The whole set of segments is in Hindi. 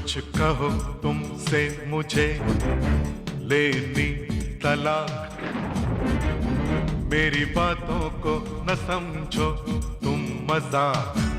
कुछ कहो तुमसे मुझे लेनी तलाक, मेरी बातों को न समझो तुम मजाक।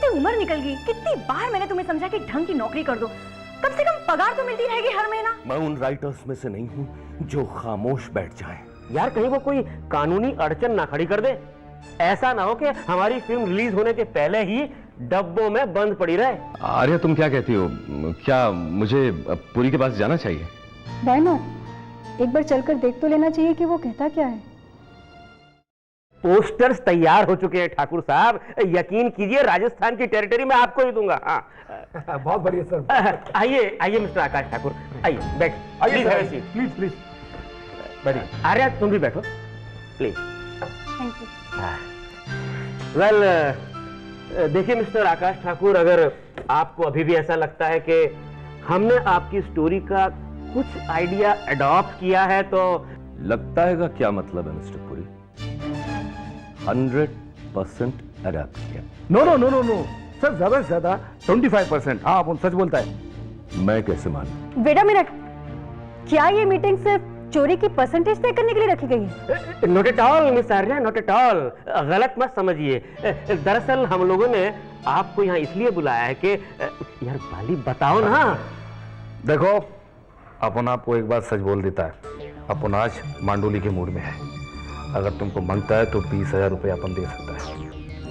उम्र निकल गई। कितनी बार मैंने तुम्हें समझा कि ढंग की नौकरी कर दो, कम से कम पगार तो मिलती रहेगी हर महीना। मैं उन राइटर्स में से नहीं हूं जो खामोश बैठ जाएं। यार कहीं वो कोई कानूनी अड़चन ना खड़ी कर दे। ऐसा ना हो कि हमारी फिल्म रिलीज होने के पहले ही डब्बों में बंद पड़ी रहे। आर्या तुम क्या कहती हो, क्या मुझे पुरी के पास जाना चाहिए? Why not? एक बार चलकर देख तो लेना चाहिए कि वो कहता क्या है। पोस्टर्स तैयार हो चुके हैं ठाकुर साहब, यकीन कीजिए राजस्थान की टेरिटरी में आपको ही दूंगा। हाँ बहुत बढ़िया सर। आइए आइए मिस्टर आकाश ठाकुर, आइए बैठ, प्लीज प्लीज बैठिए। आर्या तुम भी बैठो प्लीज। Thank you. वेल देखिए मिस्टर आकाश ठाकुर, अगर आपको अभी भी ऐसा लगता है कि हमने आपकी स्टोरी का कुछ आइडिया अडॉप्ट किया है तो। लगता है का क्या मतलब है मिस्टर पुरी? 100% अडॉप्ट किया। No no no no no sir, ज्यादा से ज्यादा 25%। हाँ अपन सच बोलता है। मैं कैसे मानूं? वेट अ मिनट, क्या ये मीटिंग सिर्फ चोरी की परसेंटेज तय करने के लिए रखी गई है? Not at all miss Arya, not at all. गलत मत समझिए। दरअसल हम लोगों ने आपको यहाँ इसलिए बुलाया है कि यार बाली बताओ ना। देखो अपन आपको एक बात सच बोल देता है, अपन आज मांडोली के मूड में है। अगर तुमको मांगता है तो 20,000 रुपये अपन दे सकता है,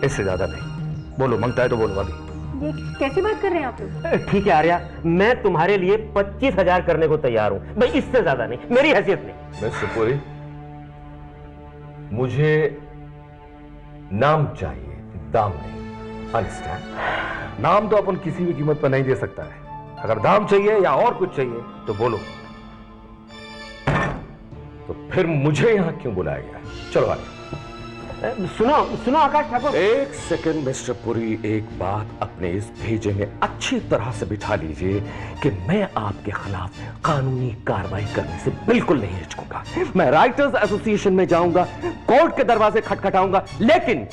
इससे ज्यादा नहीं। बोलो मांगता है तो बोलो अभी। ये कैसी बात कर रहे हैं आप लोग? ठीक है आर्या, मैं तुम्हारे लिए 25,000 करने को तैयार हूं भाई, इससे ज्यादा नहीं, मेरी हैसियत नहीं। मिस्टर पुरी, मुझे नाम चाहिए, दाम नहीं। अंडरस्टैंड? नाम तो अपन किसी भी कीमत पर नहीं दे सकता है। अगर दाम चाहिए या और कुछ चाहिए तो बोलो। तो फिर मुझे यहां क्यों बुलाया गया? चलो आगे। सुनो सुनो आकाश ठाकुर, एक सेकंड मिस्टर पुरी, एक बात अपने इस भेजे में अच्छी तरह से बिठा लीजिए कि मैं आपके खिलाफ कानूनी कार्रवाई करने से बिल्कुल नहीं हिचकूंगा। मैं राइटर्स एसोसिएशन में जाऊंगा, कोर्ट के दरवाजे खटखटाऊंगा, लेकिन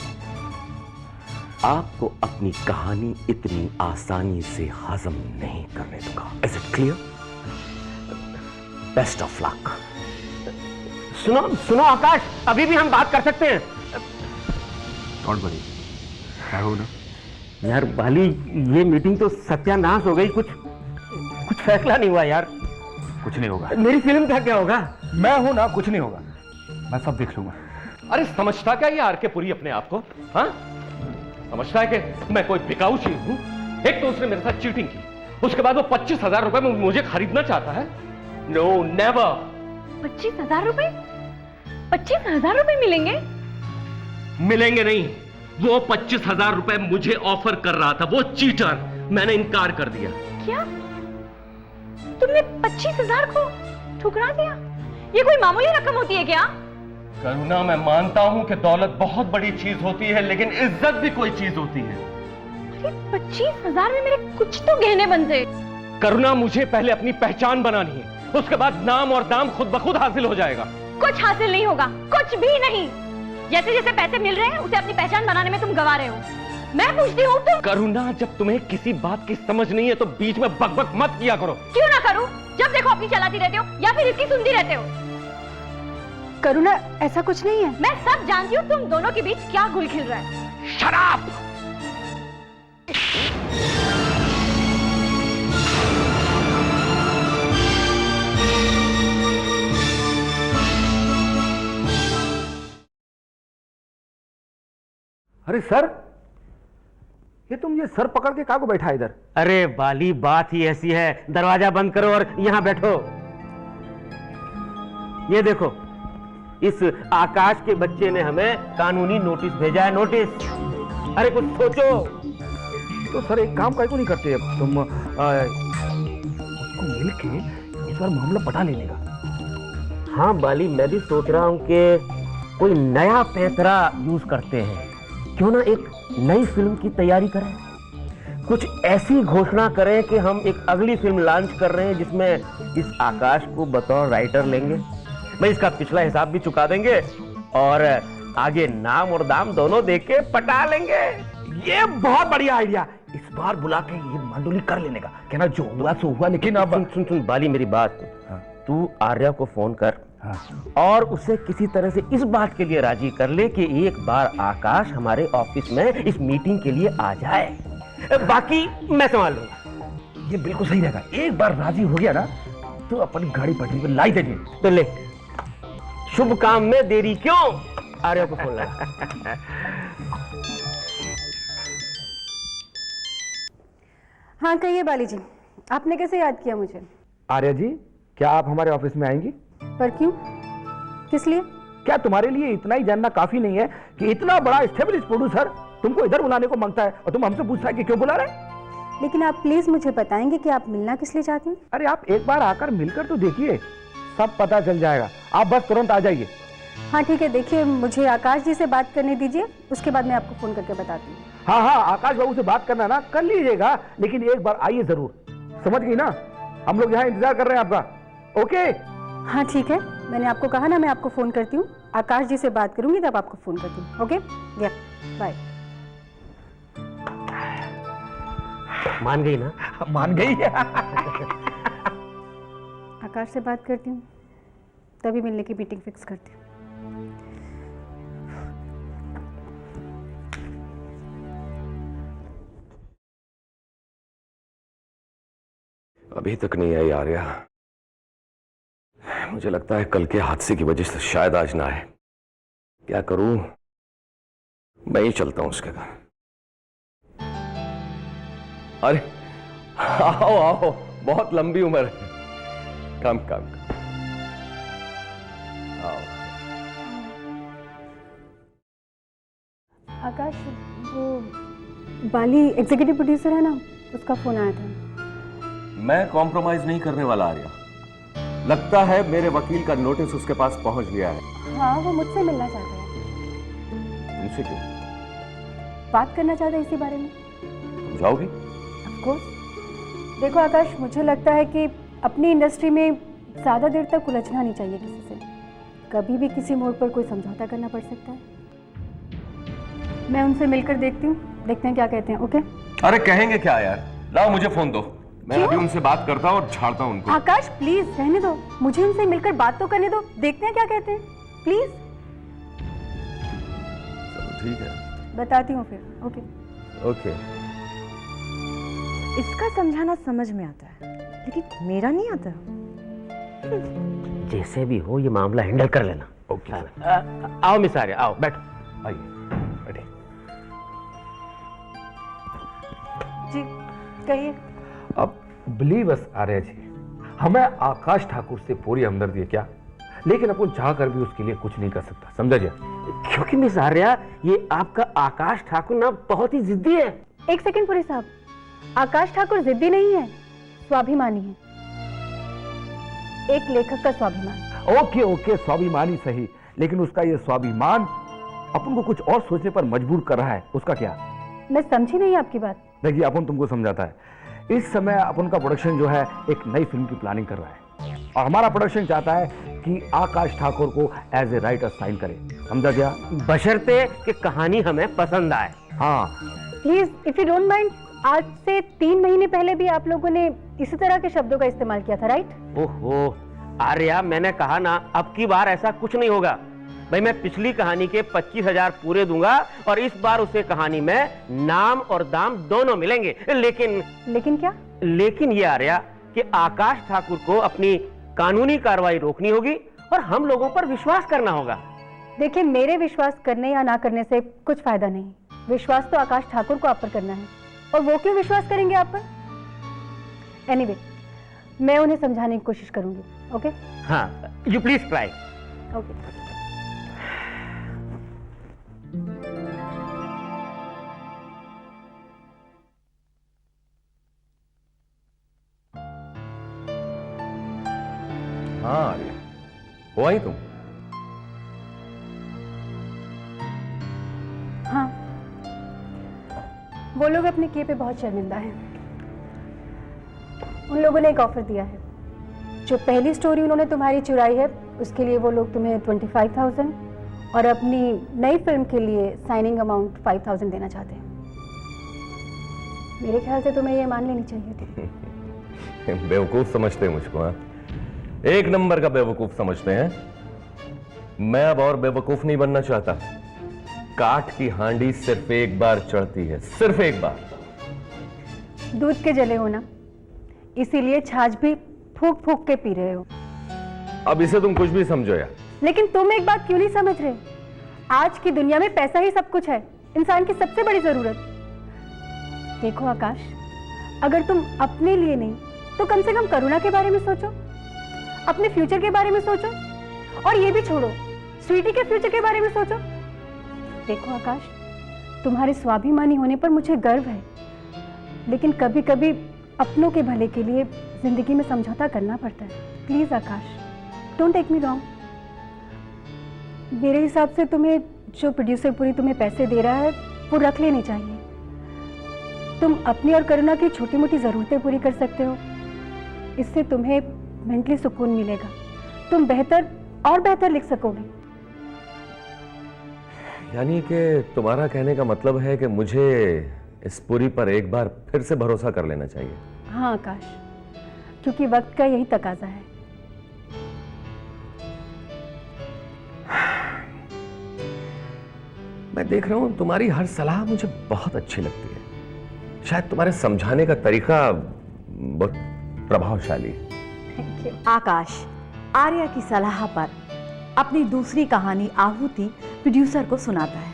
आपको अपनी कहानी इतनी आसानी से हजम नहीं करने दूंगा। Is it clear? Best of luck. सुनो सुनो आकाश, अभी भी हम बात कर सकते हैं। डोंट वरी, मैं हूं ना। यार बाली, ये मीटिंग तो सत्यानाश हो गई, कुछ फैसला नहीं हुआ यार। कुछ नहीं होगा। मेरी फिल्म का क्या होगा? मैं हूं ना, कुछ नहीं होगा, मैं सब देख लूंगा। अरे समझता क्या ये आर के पुरी अपने आप को? हाँ, समझता है कि मैं कोई बिकाऊ चीज हूं? एक तो उसने मेरे साथ चीटिंग की, उसके बाद वो 25,000 रुपए में मुझे खरीदना चाहता है। No never. 25,000 रुपए? 25,000 रुपए मिलेंगे? मिलेंगे नहीं, वो 25,000 रुपए मुझे ऑफर कर रहा था, वो चीटर। मैंने इनकार कर दिया। क्या तुमने 25,000 को ठुकरा दिया? ये कोई मामूली रकम होती है क्या? करुणा, मैं मानता हूं कि दौलत बहुत बड़ी चीज होती है, लेकिन इज्जत भी कोई चीज होती है। अरे 25,000 में मेरे कुछ तो गहने बनते। करुणा, मुझे पहले अपनी पहचान बनानी है, उसके बाद नाम और दाम खुद ब खुद हासिल हो जाएगा। कुछ हासिल नहीं होगा, कुछ भी नहीं। जैसे जैसे पैसे मिल रहे हैं उसे अपनी पहचान बनाने में तुम गवा रहे हो। मैं पूछती हूँ तुम। करुणा, जब तुम्हें किसी बात की समझ नहीं है तो बीच में बकबक मत किया करो। क्यों ना करूं? जब देखो अपनी चलाती रहते हो या फिर इसकी सुनती रहते हो। करुणा, ऐसा कुछ नहीं है। मैं सब जानती हूँ तुम दोनों के बीच क्या गुल खिल रहा है। शराब। अरे सर, ये तुम ये सर पकड़ के काको बैठा है इधर? अरे बाली, बात ही ऐसी है, दरवाजा बंद करो और यहां बैठो। ये देखो, इस आकाश के बच्चे ने हमें कानूनी नोटिस भेजा है, नोटिस। अरे कुछ सोचो। तो सर एक काम काहे को नहीं करते अब तुम उसको मिलके इस बार मामला पटा लेने का। हाँ बाली, मैं भी सोच रहा हूं कि कोई नया पैंतरा यूज करते हैं। क्यों ना एक नई फिल्म की तैयारी करें, कुछ ऐसी घोषणा करें कि हम एक अगली फिल्म लॉन्च कर रहे हैं जिसमें इस आकाश को बतौर राइटर लेंगे। मैं इसका पिछला हिसाब भी चुका देंगे और आगे नाम और दाम दोनों देख के पटा लेंगे। ये बहुत बढ़िया आइडिया, इस बार बुला के ये मांडुली कर लेने का। कहना जो हुआ सो हुआ, लेकिन अब सुन बाली मेरी बात। तू आर्या को फोन कर और उसे किसी तरह से इस बात के लिए राजी कर ले कि एक बार आकाश हमारे ऑफिस में इस मीटिंग के लिए आ जाए। बाकी मैं संभाल लूंगा। ये बिल्कुल सही रहेगा। एक बार राजी हो गया ना तो अपनी गाड़ी पटरी पे लाई देंगे। तो ले, शुभ काम में देरी क्यों? आर्या को फोन लगा। हाँ कहिए बाली जी, आपने कैसे याद किया मुझे? आर्या जी, क्या आप हमारे ऑफिस में आएंगी? पर क्यों, किस लिए? क्या तुम्हारे लिए इतना ही जानना काफी नहीं है कि इतना बड़ा एस्टेब्लिश प्रोड्यूसर तुमको इधर बुलाने को मांगता है और तुम हमसे पूछता है कि क्यों बुला रहे? लेकिन आप प्लीज मुझे बताएंगे कि आप मिलना किस लिए चाहती हैं? अरे आप एक बार आकर मिलकर तो देखिए, सब पता चल जाएगा। आप बस तुरंत आ जाइए। हाँ ठीक है, देखिए मुझे आकाश जी से बात करने दीजिए, उसके बाद मैं आपको फोन करके बताती हूँ। हाँ हाँ, आकाश बाबू से बात करना ना कर लीजिएगा, लेकिन एक बार आइए जरूर। समझ गई ना? हम लोग यहाँ इंतजार कर रहे हैं आपका। ओके? हाँ ठीक है, मैंने आपको कहा ना मैं आपको फोन करती हूँ। आकाश जी से बात करूंगी तब आपको फोन करती हूँ। ओके, या बाय। मान गई ना? मान गई। आकाश से बात करती हूँ, तभी मिलने की मीटिंग फिक्स करती हूँ। अभी तक नहीं आई आर्या। मुझे लगता है कल के हादसे की वजह से शायद आज ना आए। क्या करूं? मैं ही चलता हूं उसके घर। अरे आओ आओ, बहुत लंबी उम्र है। कम कम आओ। आकाश, वो बाली एग्जीक्यूटिव प्रोड्यूसर है ना, उसका फोन आया था। मैं कॉम्प्रोमाइज नहीं करने वाला आर्या। लगता है मेरे वकील का नोटिस उसके पास पहुंच गया है। हाँ, वो मुझसे मिलना चाहता है। तुमसे क्यों? बात करना चाहता है इसी बारे में। तुम जाओगी? Of course. देखो आकाश, मुझे लगता है कि अपनी इंडस्ट्री में ज़्यादा देर तक उलझना नहीं चाहिए किसी से। कभी भी किसी मोड़ पर कोई समझौता करना पड़ सकता है। मैं उनसे मिलकर देखती हूँ, देखते हैं क्या कहते हैं। ओके? अरे कहेंगे क्या यार? लाओ मुझे फोन दो, मैं अभी उनसे बात करता हूँ और झाड़ता हूँ उनको। आकाश प्लीज रहने दो, मुझे उनसे मिलकर बात तो करने दो, देखते हैं क्या कहते हैं। प्लीज। चलो ठीक है, बताती हूँ फिर। Okay okay. इसका समझाना समझ में आता है, लेकिन मेरा नहीं आता। जैसे भी हो ये मामला हैंडल कर लेना। ओके। आओ मिस आर्या, आओ बैठो। आइए बैठे। जी कहिए। अब बिलीव अस आर्या जी, हमें आकाश ठाकुर से पूरी हमदर्दी है क्या, लेकिन अपन चाह कर भी उसके लिए कुछ नहीं कर सकता। समझा जी? क्योंकि मिस आर्या, ये आपका आकाश ठाकुर ना बहुत ही जिद्दी है। एक सेकंड पुरी साहब, आकाश ठाकुर जिद्दी नहीं है, स्वाभिमानी है। एक लेखक का स्वाभिमान। ओके ओके, स्वाभिमानी सही, लेकिन उसका ये स्वाभिमान अपन को कुछ और सोचने पर मजबूर कर रहा है। उसका क्या? मैं समझी नहीं आपकी बात। देखिए, अपन तुमको समझाता है। इस समय अपन का प्रोडक्शन जो है एक नई फिल्म की प्लानिंग कर रहा है और हमारा प्रोडक्शन चाहता है कि आकाश ठाकुर को एज ए राइटर साइन करे। समझा गया? बशर्ते कि कहानी हमें पसंद आए। हाँ please if you don't mind, आज से 3 महीने पहले भी आप लोगों ने इसी तरह के शब्दों का इस्तेमाल किया था, राइट? ओहो आर्या, मैंने कहा ना अब की बार ऐसा कुछ नहीं होगा। भाई मैं पिछली कहानी के 25,000 पूरे दूंगा और इस बार उसे कहानी में नाम और दाम दोनों मिलेंगे। लेकिन क्या? लेकिन ये आर्या कि आकाश ठाकुर को अपनी कानूनी कार्रवाई रोकनी होगी और हम लोगों पर विश्वास करना होगा। देखिए, मेरे विश्वास करने या ना करने से कुछ फायदा नहीं। विश्वास तो आकाश ठाकुर को आप पर करना है, और वो क्यों विश्वास करेंगे आप पर? एनीवे, मैं उन्हें समझाने की कोशिश करूंगी। ओके? हाँ, यू प्लीज ट्राई। ओके। हाँ आर्या, हो आई तुम? हाँ, वो लोग अपने किए पे बहुत शर्मिंदा हैं। उन लोगों ने एक ऑफर दिया है। जो पहली स्टोरी उन्होंने तुम्हारी चुराई है उसके लिए वो लोग तुम्हें 25,000 और अपनी नई फिल्म के लिए साइनिंग अमाउंट 5,000 देना चाहते हैं। मेरे ख्याल से तुम्हें ये मान लेनी चाहिए थी। बेवकूफ समझते हैं मुझको? हाँ, एक नंबर का बेवकूफ समझते हैं। मैं अब और बेवकूफ नहीं बनना चाहता। काठ की हांडी सिर्फ एक बार चढ़ती है, सिर्फ एक बार। दूध के जले हो ना, इसीलिए छाछ भी फूक फूक के पी रहे हो। अब इसे तुम कुछ भी समझो यार। लेकिन तुम एक बात क्यों नहीं समझ रहे? आज की दुनिया में पैसा ही सब कुछ है, इंसान की सबसे बड़ी जरूरत। देखो आकाश, अगर तुम अपने लिए नहीं तो कम से कम करुणा के बारे में सोचो, अपने फ्यूचर के बारे में सोचो, और ये भी छोड़ो, स्वीटी के फ्यूचर के बारे में सोचो। देखो आकाश, तुम्हारे स्वाभिमानी होने पर मुझे गर्व है, लेकिन कभी कभी अपनों के भले के लिए जिंदगी में समझौता करना पड़ता है। Please Akash, don't take me wrong. मेरे हिसाब से तुम्हें जो प्रोड्यूसर पूरी तुम्हें पैसे दे रहा है वो रख लेने चाहिए। तुम अपनी और करुणा की छोटी मोटी जरूरतें पूरी कर सकते हो, इससे तुम्हें मेंटली सुकून मिलेगा, तुम बेहतर और बेहतर लिख सकोगे। यानी कि तुम्हारा कहने का मतलब है कि मुझे इस पूरी पर एक बार फिर से भरोसा कर लेना चाहिए? हाँ आकाश, क्योंकि वक्त का यही तकाजा है। मैं देख रहा हूं तुम्हारी हर सलाह मुझे बहुत अच्छी लगती है। शायद तुम्हारे समझाने का तरीका बहुत प्रभावशाली है। आकाश आर्या की सलाह पर अपनी दूसरी कहानी आहुति प्रोड्यूसर को सुनाता है,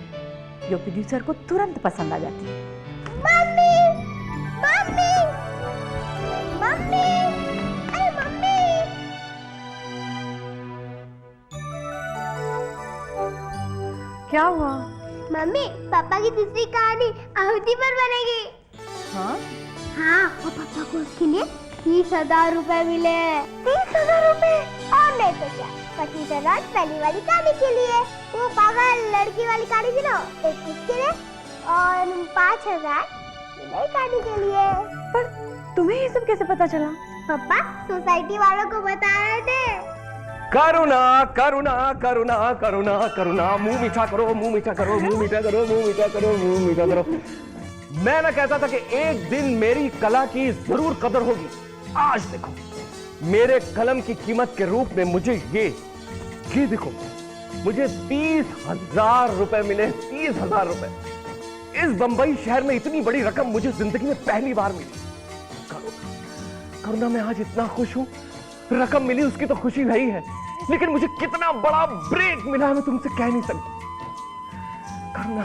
जो प्रोड्यूसर को तुरंत पसंद आ जाती है। मम्मी, मम्मी, मम्मी, अरे मम्मी। क्या हुआ? मम्मी, पापा की दूसरी कहानी आहुति पर बनेगी। हाँ? हाँ, और पापा को उसके लिए 30,000 रुपए मिले। 30,000 रुपए? और नहीं तो क्या, 25,000 पहली वाली कहानी के लिए, वो पागल लड़की वाली कहानी थी ना, एक उसके लिए, और 5,000 नई कहानी के लिए। पर तुम्हें ये सब कैसे पता चला? पापा सोसाइटी वालों को बता रहे थे। करुणा करुणा करुणा करुणा करुणा, मुंह मीठा करो, मुंह मीठा करो, मुंह मीठा करो, मुंह मीठा करो, मुंह मीठा करो। मैं ना कहता था कि एक दिन मेरी कला की जरूर कदर होगी। आज देखो, मेरे कलम की कीमत के रूप में मुझे ये देखो, मुझे 30,000 रुपए मिले। 30,000 रुपए। इस बंबई शहर में इतनी बड़ी रकम मुझे जिंदगी में पहली बार मिली। करुणा, मैं आज इतना खुश हूं। रकम मिली उसकी तो खुशी है ही है, लेकिन मुझे कितना बड़ा ब्रेक मिला मैं तुमसे कह नहीं सकता। करुणा,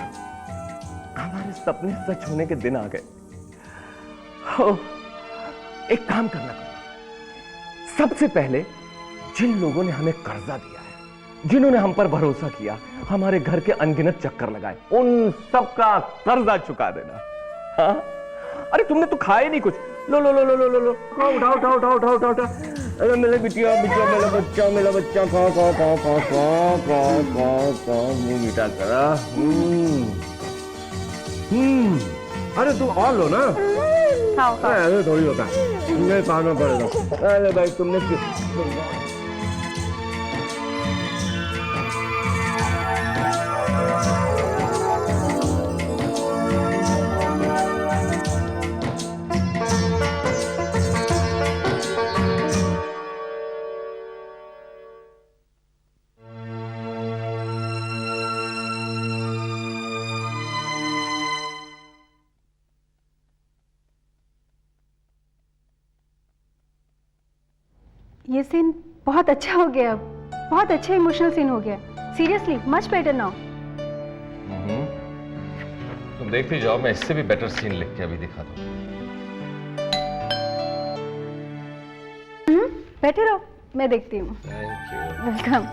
हमारे सपने सच होने के दिन आ गए। हो, एक काम करना, सबसे पहले जिन लोगों ने हमें कर्जा दिया है, जिन्होंने हम पर भरोसा किया, हमारे घर के अनगिनत चक्कर लगाए, उन सबका कर्जा चुका देना। हाँ? अरे तुमने तो खाया नहीं कुछ। लो लो लो लो लो लो लो, उठाओ उठाओ उठाओ उठाओ उठाओ उठाओ। अरे मेरे बिटिया बिटिया, मेरा बच्चा खाओ खाओ खाओ खाओ खाओ खाओ खाओ खाओ, मुंह मीठा करा। अरे तू और लो ना। खाओ खाओ। अरे थोड़ी होता है, तुमने खाना पड़ेगा। अरे भाई तुमने ये सीन बहुत अच्छा हो गया, बहुत अच्छा इमोशनल सीन हो गया। Seriously much better now. तुम देखती जाओ, मैं इससे भी बेटर सीन लिख के अभी दिखा दूं। बैठे रहो, मैं देखती हूँ। Thank you. वेलकम।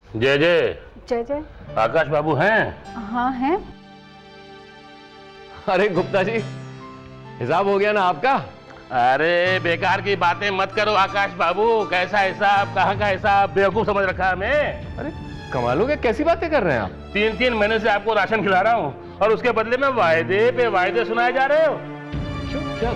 जय जय। जय जय। आकाश बाबू हैं? हाँ हैं। अरे गुप्ता जी, हिसाब हो गया ना आपका? अरे बेकार की बातें मत करो आकाश बाबू। कैसा हिसाब, कहाँ का हिसाब, बेवकूफ समझ रखा है हमें। अरे कमाल हो गया, कैसी बातें कर रहे हैं आप? 3-3 महीने से आपको राशन खिला रहा हूँ और उसके बदले में वायदे पे वायदे सुनाए जा रहे हो। क्यों, क्या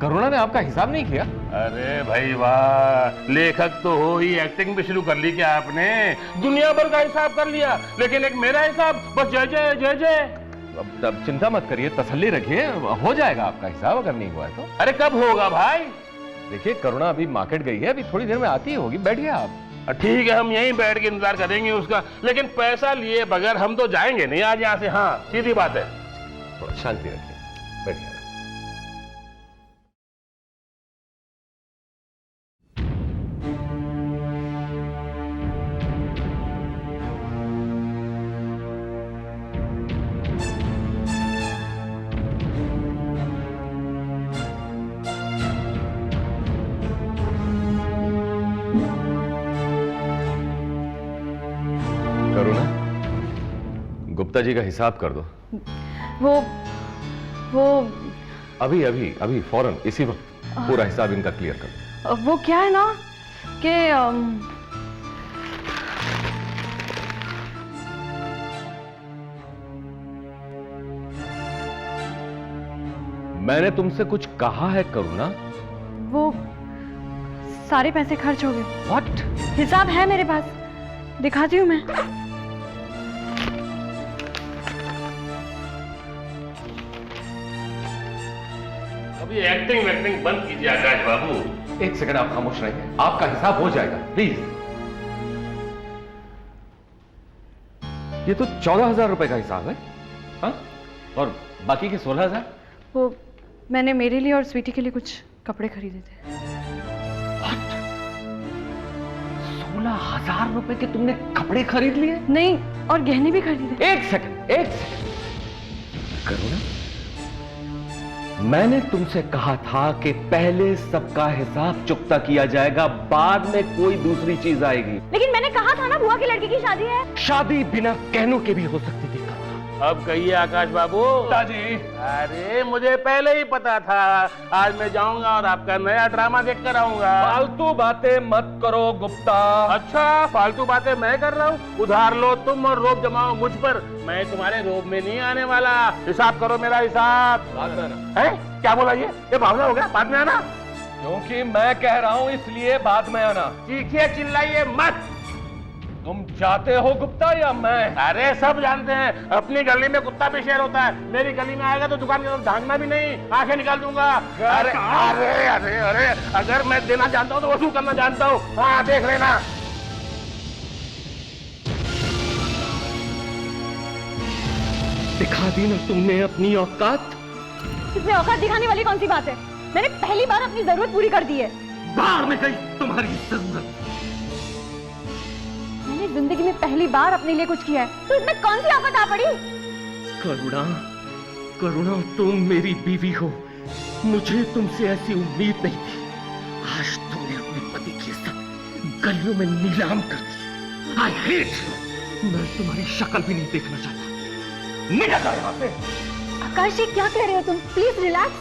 करुणा ने आपका हिसाब नहीं किया? अरे भाई वाह, लेखक तो हो ही, एक्टिंग भी शुरू कर ली क्या आपने? दुनिया भर का हिसाब कर लिया, लेकिन एक मेरा हिसाब बस जय जय जय जय। अब चिंता मत करिए, तसल्ली रखिए, हो जाएगा आपका हिसाब अगर नहीं हुआ है तो। अरे कब होगा भाई? देखिए करुणा अभी मार्केट गई है, अभी थोड़ी देर में आती होगी, बैठिए आप। ठीक है, हम यहीं बैठ के इंतजार करेंगे उसका, लेकिन पैसा लिए बगैर हम तो जाएंगे नहीं आज यहाँ से। हाँ सीधी बात है। थोड़ा शांति रखिए, बैठिए। करुणा, गुप्ता जी का हिसाब कर दो। वो अभी अभी अभी फौरन इसी वक्त पूरा हिसाब इनका क्लियर कर दो। वो क्या है ना कि मैंने तुमसे कुछ कहा है करुणा? वो सारे पैसे खर्च हो गए। व्हाट? हिसाब है मेरे पास, दिखाती हूँ मैं। अभी एक्टिंग वैक्टिंग बंद कीजिए आकाश बाबू। एक सेकंड आप खामोश रहिए, आपका हिसाब हो जाएगा प्लीज। ये तो 14,000 रुपए का हिसाब है। हाँ? और बाकी के 16,000? वो मैंने मेरे लिए और स्वीटी के लिए कुछ कपड़े खरीदे थे। 16,000 रुपए के तुमने कपड़े खरीद लिए? नहीं, और गहने भी खरीदे। एक सेकंड करुणा, मैंने तुमसे कहा था कि पहले सबका हिसाब चुकता किया जाएगा, बाद में कोई दूसरी चीज आएगी। लेकिन मैंने कहा था ना बुआ की लड़की की शादी है। शादी बिना कहनों के भी हो सकती थी करुणा। अब कहिए आकाश बाबू। जी, अरे मुझे पहले ही पता था, आज मैं जाऊंगा और आपका नया ड्रामा देख कर आऊंगा। फालतू बातें मत करो गुप्ता। अच्छा, फालतू बातें मैं कर रहा हूँ? उधार लो तुम और रोब जमाओ मुझ पर, मैं तुम्हारे रोब में नहीं आने वाला। हिसाब करो मेरा हिसाब। है क्या बोला ये भावना हो गया? बाद में आना? क्योंकि मैं कह रहा हूं इसलिए बाद में आना। चीखिए चिल्लाइए मत। तुम चाहते हो गुप्ता या मैं? अरे सब जानते हैं, अपनी गली में कुत्ता भी शेर होता है। मेरी गली में आएगा तो दुकान की तरफ ढांकना भी नहीं, आंखें निकाल दूंगा। अरे अरे अरे अरे, अगर मैं देना जानता हूँ तो वसूल करना जानता हूँ। हाँ देख लेना। दिखा दी ना तुमने अपनी औकात। इसमें औकात दिखाने वाली कौन सी बात है? मैंने पहली बार अपनी जरूरत पूरी कर दी है। बाहर में गई तुम्हारी जरूरत। मैंने जिंदगी में पहली बार अपने लिए कुछ किया है, तो इसमें कौन सी आफत आ पड़ी? करुणा, करुणा तुम मेरी बीवी हो, मुझे तुमसे ऐसी उम्मीद नहीं थी। आज तुमने अपने पति की इज्जत गलियों में नीलाम कर दी। I hate you. मैं तुम्हारी शक्ल भी नहीं देखना चाहता। निकल जाओ यहाँ से। आकाश जी क्या कह रहे हो तुम? Please relax.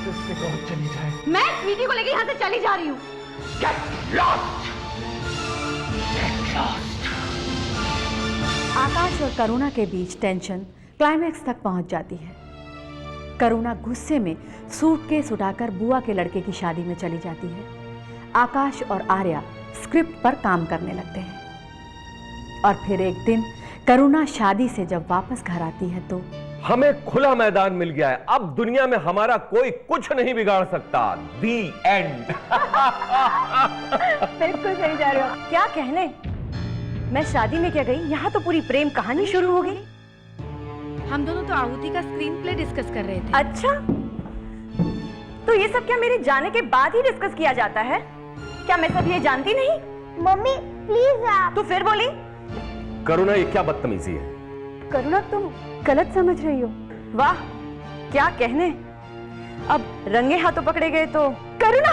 इससे कौन चली जाए? मैं स्वीटी को लेकर यहाँ से चली जा रही हूँ। Get lost! Get lost! आकाश और करुणा के बीच टेंशन क्लाइमैक्स तक पहुंच जाती है। करुणा गुस्से में सूटकेस उठाकर बुआ के लड़के की शादी में चली जाती है। आकाश और आर्या स्क्रिप्ट पर काम करने लगते हैं। और फिर एक दिन करुणा शादी से जब वापस घर आती है तो हमें खुला मैदान मिल गया है। अब दुनिया में हमारा कोई कुछ नहीं बिगाड़ सकता। दी एंड। बिल्कुल सही जा रहे हो। क्या कहने, मैं शादी में क्या गई, यहाँ तो पूरी प्रेम कहानी शुरू हो गई। हम दोनों तो आहुति का स्क्रीन प्ले डिस्कस कर रहे थे। अच्छा, तो ये सब क्या मेरे जाने के बाद ही डिस्कस किया जाता है? क्या मैं सब ये जानती नहीं? मम्मी प्लीज आप। तू फिर बोली? करुणा, ये क्या बदतमीजी है? करुणा, तुम गलत समझ रही हो। वाह, क्या कहने। अब रंगे हाथों पकड़े गए तो Karuna.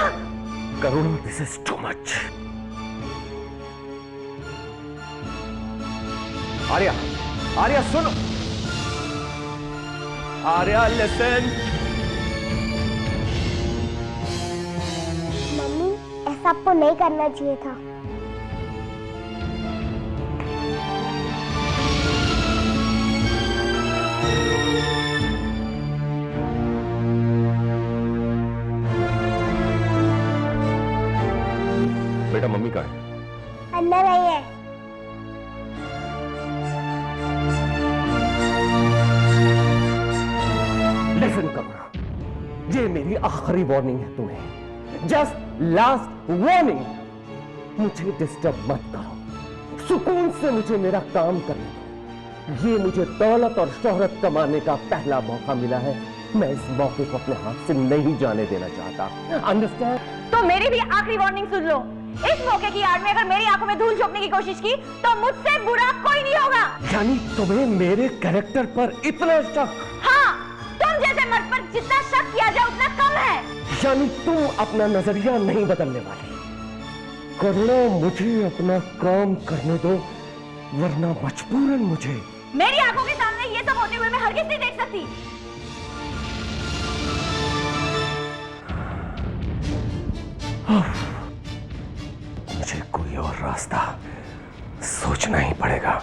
Karuna, this is too much. Arya, Arya सुनो। आर्या लिसन। मम्मी ऐसा आपको नहीं करना चाहिए था। बेटा, मम्मी कहाँ है? अंदर आई है। लिसन करुणा, ये मेरी आखिरी वार्निंग है तुम्हें। Just last warning. मुझे डिस्टर्ब मत करो। सुकून से मुझे मेरा काम करने दो। ये मुझे दौलत और शोहरत कमाने का पहला मौका मिला है। मैं इस मौके को अपने हाथ से नहीं जाने देना चाहता। अंडरस्टैंड? तो मेरी भी आखिरी वार्निंग सुन लो। इस मौके की आड़ में अगर मेरी आंखों में धूल झोंकने की कोशिश की तो मुझसे बुरा कोई नहीं होगा। यानी तुम्हें मेरे कैरेक्टर पर इतना शक? हाँ, तुम जैसे मर्द पर जितना शक किया जाए उतना कम है। यानी तुम अपना नजरिया नहीं बदलने वाली। करुणा, मुझे अपना काम करने दो, वरना मजबूरन मुझे। मेरी आंखों के सामने ये सब होते हुए मैं हरगिज़ नहीं देख सकती। मुझे कोई और रास्ता सोचना ही पड़ेगा।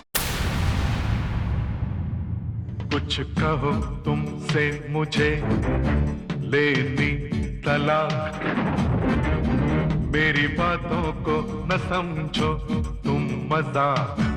कुछ कहो तुमसे मुझे लेनी तलाक। मेरी बातों को न समझो तुम मजाक।